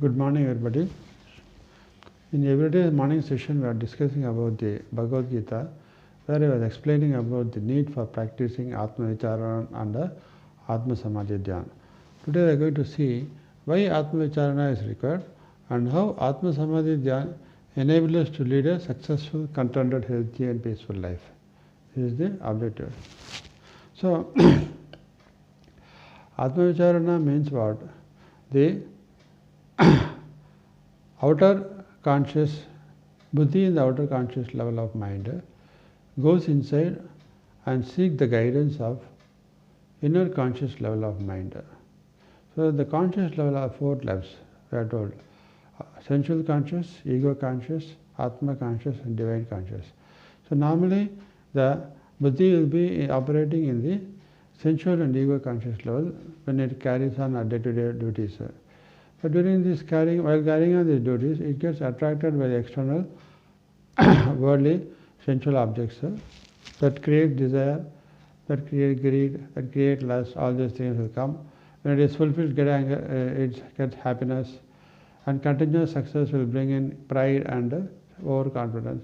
Good morning, everybody. In everyday morning session, we are discussing about the Bhagavad Gita, where I was explaining about the need for practicing Atma Vicharana and Atma Samadhi Dhyan. Today, we are going to see why Atma Vicharana is required and how Atma Samadhi Dhyan enables us to lead a successful, contented, healthy, and peaceful life. This is the objective. So, Atma Vicharana means what? The outer conscious, buddhi in the outer conscious level of mind goes inside and seek the guidance of inner conscious level of mind. So the conscious level are four levels, we are told. Sensual conscious, ego conscious, Atma conscious and divine conscious. So normally the buddhi will be operating in the sensual and ego conscious level when it carries on our day-to-day duties. But during this while carrying on these duties, it gets attracted by the external worldly sensual objects that create desire, that create greed, that create lust. All these things will come. When it is fulfilled, get anger, it gets happiness, and continuous success will bring in pride and overconfidence.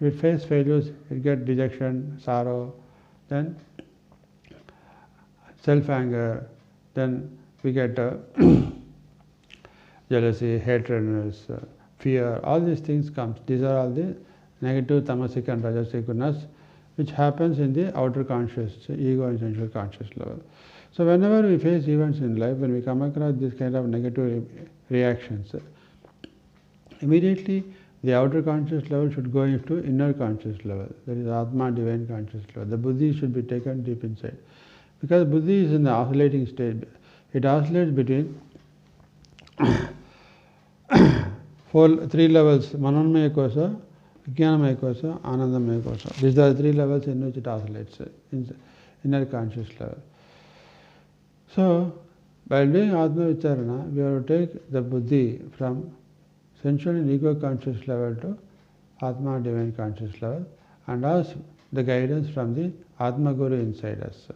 If it faces failures, it gets dejection, sorrow, then self-anger, then we get jealousy, hatredness, fear, all these things come. These are all the negative tamasic and rajasic gunas which happens in the outer conscious, ego and sensual conscious level. So whenever we face events in life, when we come across this kind of negative reactions, immediately the outer conscious level should go into inner conscious level, that is Atma, divine conscious level. The buddhi should be taken deep inside. Because buddhi is in the oscillating state. It oscillates between three levels: Manonmaya Kosa, Gnana Kosa, Anandamaya Kosa. These are the three levels in which it oscillates, in inner conscious level. So, by doing Atma Vicharana, we have to take the buddhi from sensual and ego conscious level to Atma, divine conscious level, and ask the guidance from the Atma Guru inside us.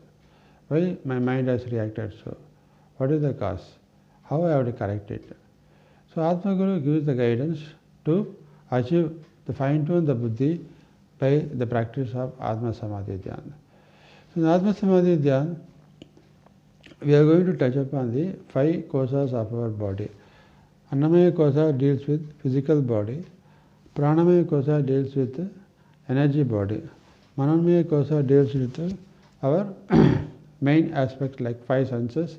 Why my mind has reacted so? What is the cause? How I have to correct it? So Atma Guru gives the guidance to achieve the fine-tune the buddhi by the practice of Atma Samadhi Dhyan. So in Atma Samadhi Dhyan, we are going to touch upon the 5 kosas of our body. Annamaya kosa deals with physical body, Pranamaya kosa deals with energy body, Manonmaya kosa deals with our main aspects like 5 senses,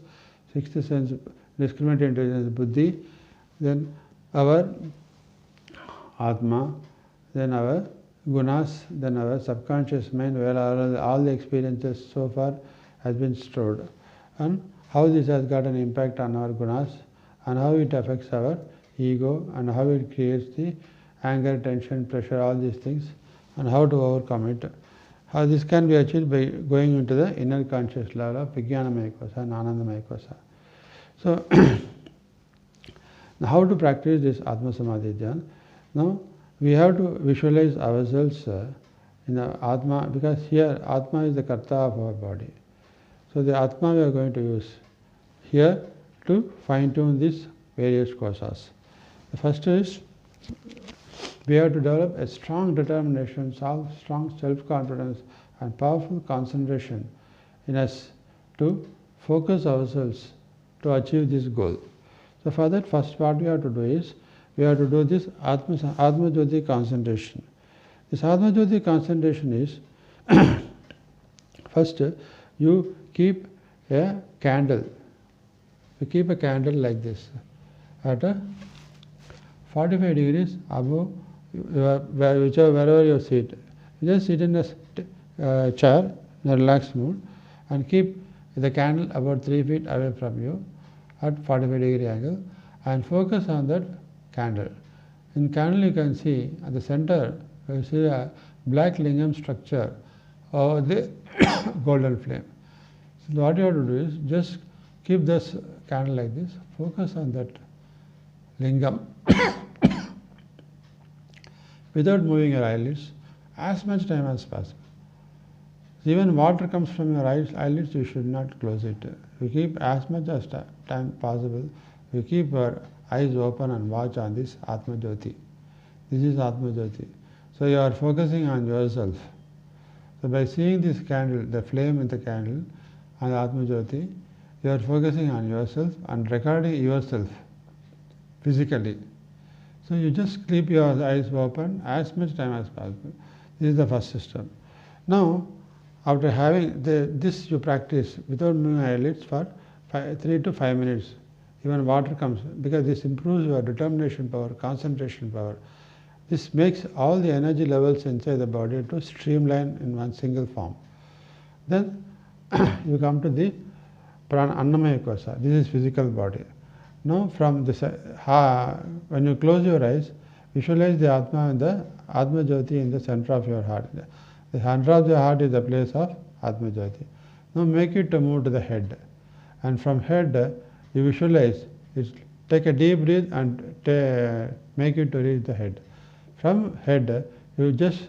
6th sense, discriminative intelligence, buddhi, then our Atma, then our gunas, then our subconscious mind, where all the experiences so far has been stored, and how this has got an impact on our gunas, and how it affects our ego, and how it creates the anger, tension, pressure, all these things, and how to overcome it. How this can be achieved by going into the inner conscious level of Vijnanamaya Kosa and Anandamaya Kosa. So, how to practice this Atma Samadhi Dhyan? Now, we have to visualize ourselves in the Atma, because here Atma is the Karta of our body. So, the Atma we are going to use here to fine-tune these various kosas. The first is, we have to develop a strong determination, strong self-confidence and powerful concentration in us to focus ourselves to achieve this goal. So for that, first part we have to do is, we have to do this Atma Jyoti concentration. This Atma Jyoti concentration is, first you keep a candle. You keep a candle like this at 45 degrees above wherever you sit. You just sit in a chair in a relaxed mood and keep the candle about 3 feet away from you at 45-degree angle and focus on that candle. In candle you can see at the center, you see a black lingam structure over the golden flame. So what you have to do is just keep this candle like this, focus on that lingam without moving your eyelids as much time as possible. Even water comes from your eyelids, you should not close it. You keep as much as time possible, you keep your eyes open and watch on this Atma Jyoti. This is Atma Jyoti. So you are focusing on yourself. So by seeing this candle, the flame in the candle and Atma Jyoti, you are focusing on yourself and recording yourself physically. So you just keep your eyes open as much time as possible. This is the first system. Now, after having this, you practice without moving eyelids for 3 to 5 minutes. Even water comes, because this improves your determination power, concentration power. This makes all the energy levels inside the body to streamline in one single form. Then you come to the Annamaya Kosha. This is physical body. Now from this, when you close your eyes, visualize the Atma and the Atma Jyoti in the center of your heart. The center of the heart is the place of Atma Jyoti. Now make it to move to the head. And from head, you visualize, take a deep breath and make it to reach the head. From head, you just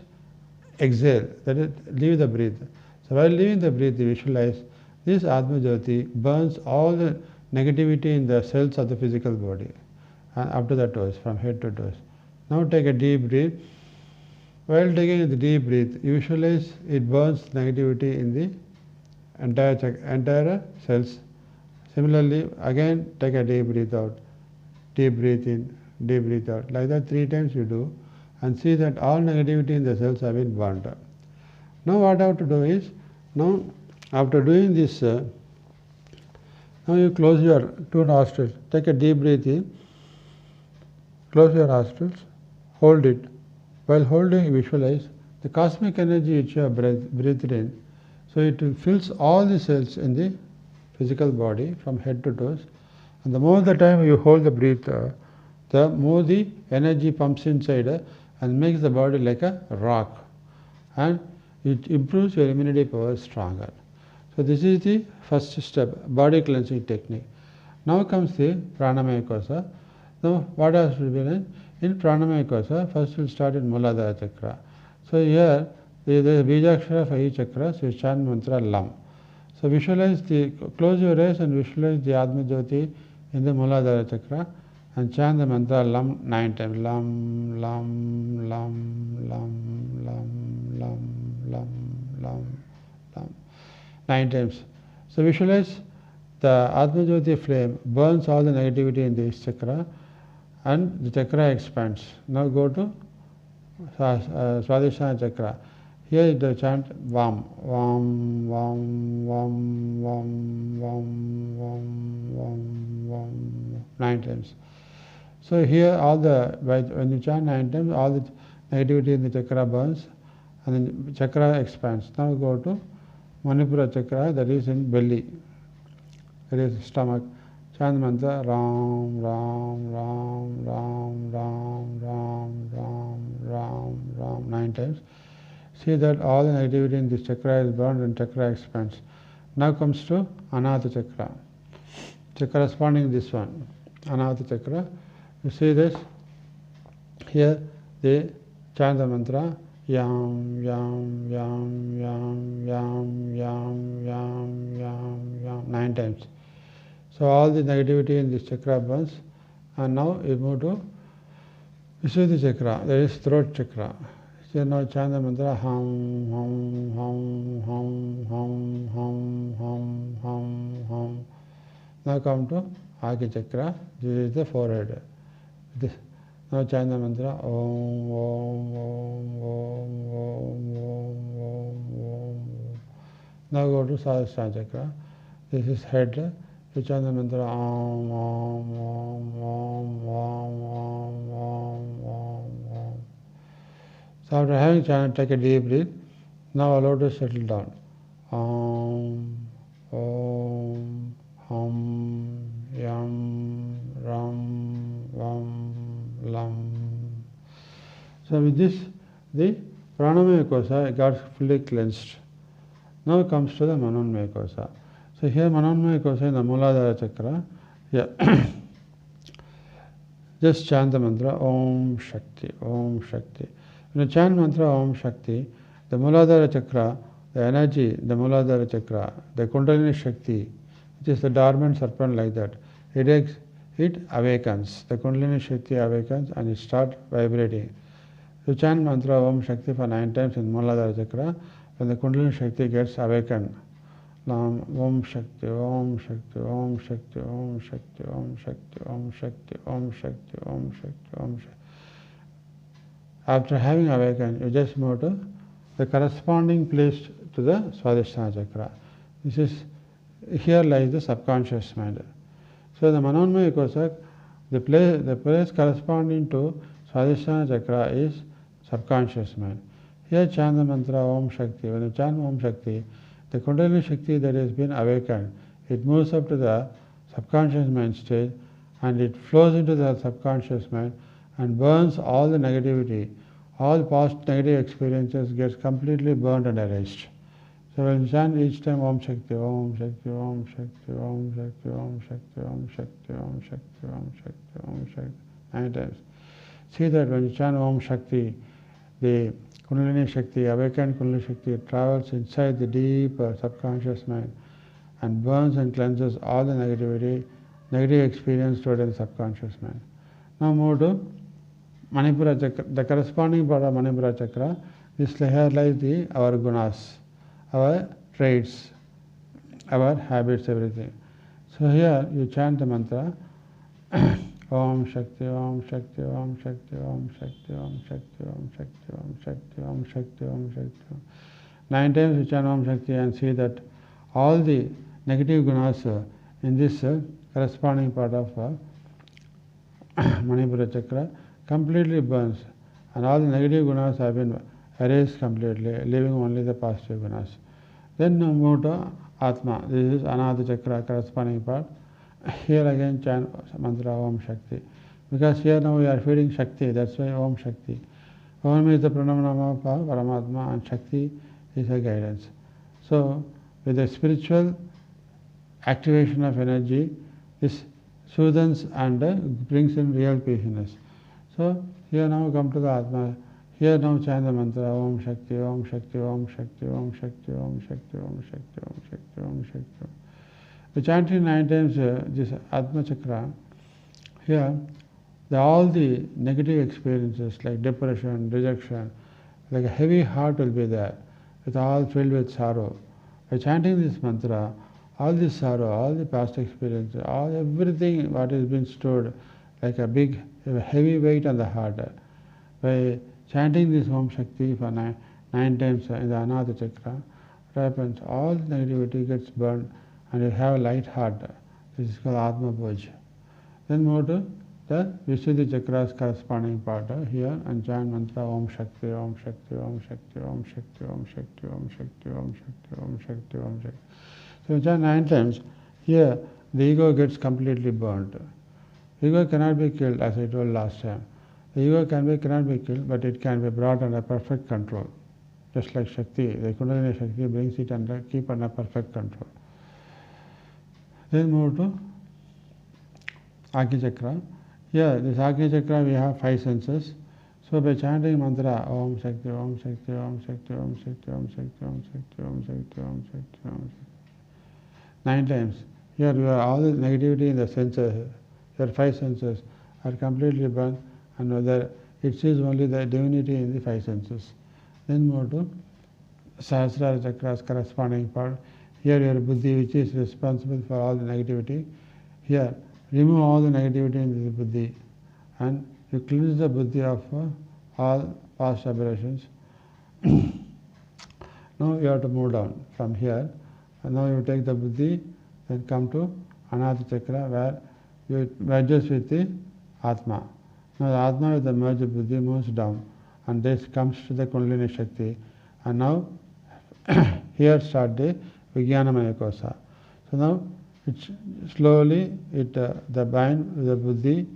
exhale, that is, leave the breath. So while leaving the breath, you visualize this Atma Jyoti burns all the negativity in the cells of the physical body and up to the toes, from head to toes. Now take a deep breath. While taking the deep breath, you visualize it burns negativity in the entire cells. Similarly, again take a deep breath out, deep breath in, deep breath out. Like that 3 times you do, and see that all negativity in the cells have been burnt. Now what I have to do is, now after doing this, now you close your 2 nostrils, take a deep breath in, close your nostrils, hold it. While holding, you visualize the cosmic energy which you have breathed in, so it fills all the cells in the physical body from head to toes. And the more the time you hold the breath, the more the energy pumps inside and makes the body like a rock. And it improves your immunity power stronger. So this is the first step, body cleansing technique. Now comes the Pranamaya Kosha. Now what has to be done? In Pranamaya Kosha, first we'll start in Muladhara Chakra. So here, there is Bijakshara for each chakra, so you chant mantra Lam. So visualize close your eyes and visualize the Atma Jyoti in the Muladhara Chakra and chant the mantra Lam 9 times. Lam, Lam, Lam, Lam, Lam, Lam, Lam, Lam, Lam. 9 times. So visualize the Atma Jyoti flame burns all the negativity in this chakra and the chakra expands. Now go to Swadhisthana Chakra. Here the chant Vam, Vam, Vam, Vam, Vam, Vam, Vam, Vam, Vam, 9 times. So here when you chant 9 times, all the negativity in the chakra burns and then the chakra expands. Now go to Manipura Chakra, that is in belly, that is stomach. Chant mantra Ram, Ram, Ram, Ram, Ram, Ram, Ram, Ram, Ram, 9 times. See that all the negativity in this chakra is burned and chakra expands. Now comes to Anahata Chakra. Corresponding this one, Anahata Chakra. You see this? Here they chant the mantra Yam, Yam, Yam, Yam, Yam, Yam, Yam, Yam, Yam, 9 times. So all the negativity in this chakra burns. And now you move to Visuddhi Chakra, that is throat chakra. So now chant the mantra Hum, Hum, Hum, Hum, Hum, Hum, Hum, Hum, Hum. Now come to Aki Chakra, this is the forehead. Now chant the mantra Om, Om, Om, Om, Om, Om, Om, Om. Now go to Swadhisthana Chakra, this is head. You chant the mantra Om, Om, Om, Om, Om, Om, Om, Om, Om. So after having chanted, take a deep breath. Now allow to settle down. Om, Om, Hum, Yam, Ram, Vam, Lam. So with this, the Pranamaya Kosha got fully cleansed. Now comes to the Manonmaya Kosha. So here Manonmaya Kosha in the Muladhara Chakra, just chant the mantra Om Shakti, Om Shakti. When you chant mantra Om Shakti, the Muladhara Chakra, the energy, the Muladhara Chakra, the Kundalini Shakti, which is the dormant serpent like that, it it awakens. The Kundalini Shakti awakens and it starts vibrating. You chant mantra Om Shakti for 9 times in Muladhara Chakra. When the Kundalini Shakti gets awakened, Om Shakti, Om Shakti, Om Shakti, Om Shakti, Om Shakti, Om Shakti, Om Shakti, Om Shakti, Om Shakti. After having awakened, you just move to the corresponding place to the Swadhisthana Chakra. Here lies the subconscious mind. So the Manomaya Kosak, the place corresponding to Swadhisthana Chakra is subconscious mind. Here chant the mantra Om Shakti. When you chant Om Shakti, the Kundalini Shakti that has been awakened, it moves up to the subconscious mind stage and it flows into the subconscious mind and burns all the negativity. All past negative experiences gets completely burned and erased. So when you chant each time Om Shakti, Om Shakti, Om Shakti, Om Shakti, Om Shakti, Om Shakti, Om Shakti, Om Shakti, Om Shakti, 9 times. See that when you chant Om Shakti, the Kundalini Shakti, awakened Kundalini Shakti, travels inside the deep subconscious mind and burns and cleanses all the negative experience stored in the subconscious mind. Now move to Manipura Chakra, the corresponding part of Manipura Chakra. This here lies our gunas, our traits, our habits, everything. So here you chant the mantra Om Shakti, Om Shakti, Om Shakti, Om Shakti, Om Shakti, Om Shakti, Om Shakti, Om Shakti, Om Shakti. 9 times you chant Om Shakti and see that all the negative gunas in this corresponding part of Manipura Chakra completely burns and all the negative gunas have been erased completely, leaving only the positive gunas. Then move to Atma. This is Anahata Chakra corresponding part. Here again chant mantra Om Shakti. Because here now we are feeding Shakti, that's why Om Shakti. Om is the pranam of Paramatma and Shakti is a guidance. So with the spiritual activation of energy, this soothes and brings in real peacefulness. So here now come to the Atma. Here now chant the mantra Om Shakti, Om Shakti, Om Shakti, Om Shakti, Om Shakti, Om Shakti, Om Shakti, Om Shakti. We chanting 9 times this Atma Chakra. Here, all the negative experiences like depression, rejection, like a heavy heart will be there, with all filled with sorrow. By chanting this mantra, all this sorrow, all the past experiences, everything what has been stored like a big, heavy weight on the heart. By chanting this Om Shakti for 9 times in the Anahata Chakra, what happens? All negativity gets burned and you have a light heart. This is called Atma Bhoj. Then move to the Vishuddhi Chakra's corresponding part here and chant mantra Om Shakti, Om Shakti, Om Shakti, Om Shakti, Om Shakti, Om Shakti, Om Shakti, Om Shakti, Om Shakti. So you chant 9 times. Here the ego gets completely burnt. Ego cannot be killed, as I told last time. The ego cannot be killed, but it can be brought under perfect control. Just like Shakti, the Kundalini Shakti brings it keep under perfect control. Then move to Agni Chakra. Here, this Agni Chakra, we have 5 senses. So by chanting mantra Om Shakti, Om Shakti, Om Shakti, Om Shakti, Om Shakti, Om Shakti, Om Shakti, Om Shakti, Om Shakti, 9 times. Here you have all the negativity in the senses. Your 5 senses are completely burned and it sees only the divinity in the 5 senses. Then move to Sahasrara Chakra's corresponding part. Here your buddhi, which is responsible for all the negativity. Here, remove all the negativity in the buddhi and you cleanse the buddhi of all past aberrations. Now you have to move down from here. And now you take the buddhi and come to Anahata Chakra where you merges with the Atma. Now the Atma with the merged buddhi moves down and this comes to the Kundalini Shakti. And now here start the Vijnanamaya Kosa. So now slowly the mind with the buddhi,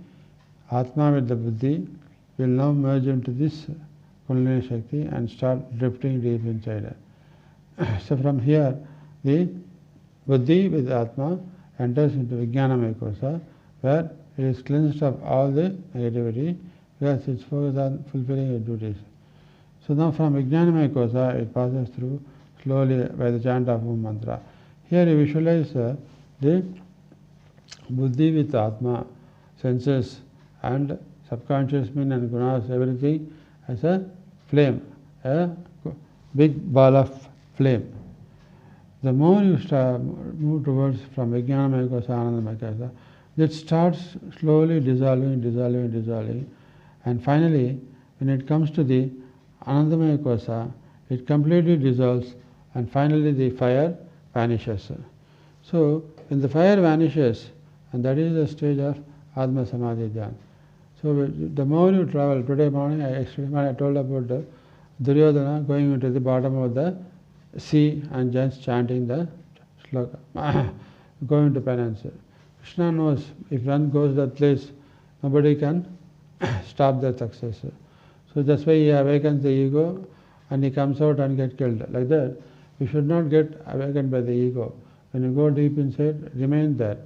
Atma with the buddhi will now merge into this Kundalini Shakti and start drifting deep inside. So from here the buddhi with Atma enters into Vijnanamaya Kosa where it is cleansed of all the negativity because it's focused on fulfilling its duties. So now from Vijnanamaya Kosa it passes through slowly by the chant of Om Mantra. Here you visualize the buddhi with Atma senses and subconscious mind and gunas, everything as a flame, a big ball of flame. The more you move towards from Vijnanamaya Kosa, Anandamaya Kosa, it starts slowly dissolving, and finally, when it comes to the Anandamaya Kosa, it completely dissolves, and finally the fire vanishes. So, when the fire vanishes, and that is the stage of Atma Samadhi Dhyan. So, the more you travel, today morning I told about the Duryodhana going into the bottom of the sea and just chanting the sloka, going to penance. Krishna knows if one goes that place, nobody can stop that success. So that's why he awakens the ego and he comes out and gets killed. Like that, you should not get awakened by the ego. When you go deep inside, remain there.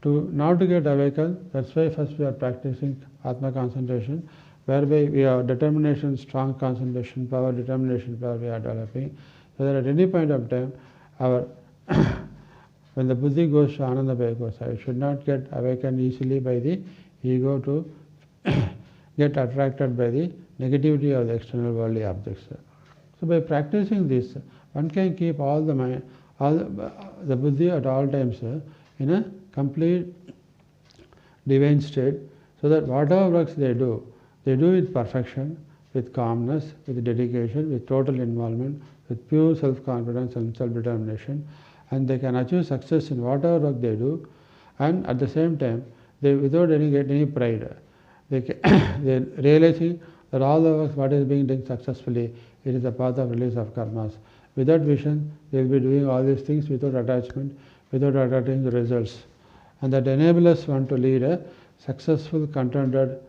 Not to get awakened, that's why first we are practicing Atma concentration, whereby we have determination, strong concentration power, determination power we are developing, so that at any point of time, when the buddhi goes to Anandamaya Kosa, it should not get awakened easily by the ego to get attracted by the negativity of the external worldly objects. So by practicing this, one can keep all the mind, the buddhi at all times in a complete divine state, so that whatever works they do with perfection, with calmness, with dedication, with total involvement, with pure self-confidence and self-determination, and they can achieve success in whatever work they do, and at the same time, without any pride, they're realizing that all the work what is being done successfully, it is a path of release of karmas. With that vision, they will be doing all these things without attachment, without attaching the results. And that enables one to lead a successful, contented,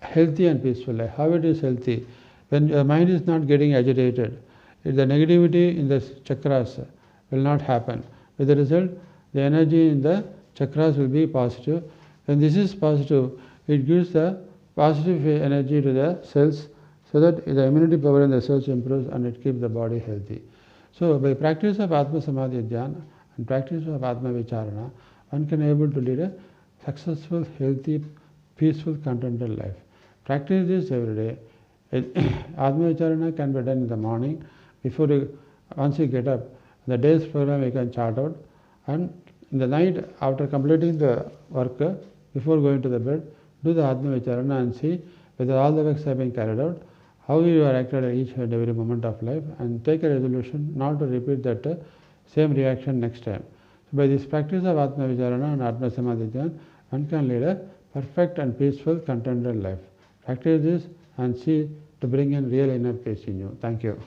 healthy and peaceful life. How it is healthy? When your mind is not getting agitated, the negativity in the chakras will not happen. With the result, the energy in the chakras will be positive. When this is positive, it gives the positive energy to the cells, so that the immunity power in the cells improves and it keeps the body healthy. So by practice of Atma Samadhi Dhyan and practice of Atma Vicharana, one can able to lead a successful, healthy, peaceful, contented life. Practice this every day. Atma Vicharana can be done in the morning. Once you get up, the day's program you can chart out, and in the night after completing the work, before going to the bed, do the Atma Vicharana and see whether all the works have been carried out, how you are acted at each and every moment of life, and take a resolution not to repeat that same reaction next time. So by this practice of Atma Vicharana and Atma Samadhi Dhyan, one can lead a perfect and peaceful, contented life. Practice this and see to bring in real inner peace in you. Thank you.